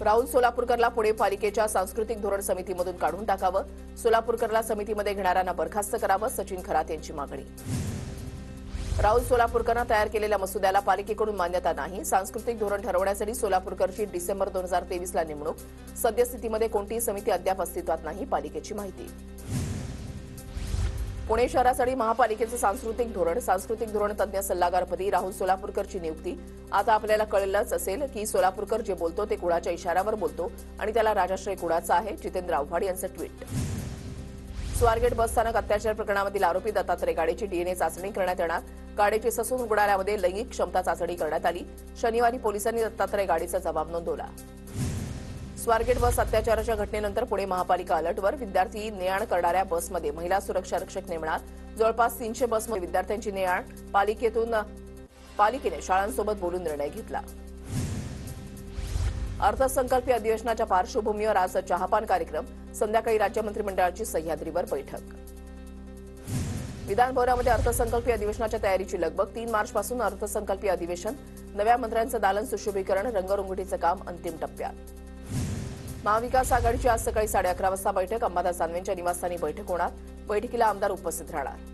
राहुल सोलापूरकरला पुणे पालिकेच्या सांस्कृतिक धोरण समितीमधून काढून टाकावं, सोलापूरकरला समितीमध्ये घेणाऱ्यांना बरखास्त करावं, सचिन खरात यांची मागणी. राहुल सोलापूरकरनं तयार केलेल्या मसुद्याला पालिकेकडून मान्यता नाही. सांस्कृतिक धोरण ठरवण्यासाठी सोलापूरकरची डिसेंबर 2023 ला नेमणूक. सद्यस्थितीमध्ये कोणतीही समिती अद्याप अस्तित्वात नाही, पालिकेची माहिती. पुणे शहरासाठी महापालिकेचं सांस्कृतिक धोरण तज्ज्ञ सल्लागारपदी राहुल सोलापूरकरची नियुक्ती. आता आपल्याला कळलंच असेल की सोलापूरकर जे बोलतो ते कुणाच्या इशाऱ्यावर बोलतो आणि त्याला राजाश्रय कुणाचा आहे. जितेंद्र आव्हाड यांचं ट्विट. स्वारगेट बस स्थानक अत्याचार प्रकरणामधील आरोपी दत्तात्रय गाडेची डीएनए चाचणी करण्यात येणार. गाडेची ससून रुग्णालयामध्ये लैंगिक क्षमता चाचणी करण्यात आली. शनिवारी पोलिसांनी दत्तात्रय गाडेचा जबाब नोंदवला. स्वारगेट बस अत्याचाराच्या घटनेनंतर पुणे महापालिका अलर्टवर. विद्यार्थी ने-आण करणाऱ्या बसमध्ये महिला सुरक्षा रक्षक नेमणार. जवळपास 300 बसमध्ये विद्यार्थ्यांची ने-आण. पालिकेने शाळांसोबत बोलून निर्णय घेतला. अर्थसंकल्पीय अधिवेशनाच्या पार्श्वभूमीवर आज चहापान कार्यक्रम. संध्याकाळी राज्य मंत्रिमंडळाची सह्याद्रीवर बैठक. विधान भवनामध्ये अर्थसंकल्पीय अधिवेशनाच्या तयारीची लगबग. 3 मार्चपासून अर्थसंकल्पीय अधिवेशन. नव्या मंत्र्यांचं दालन सुशोभीकरण, रंगरंगोटीचं काम अंतिम टप्प्यात. महाविकास आघाडीची आज सकाळी 11:30 वाजता बैठक. अंबादास दानवेंच्या निवासस्थानी बैठक होणार. बैठकीला आमदार उपस्थित राहणार.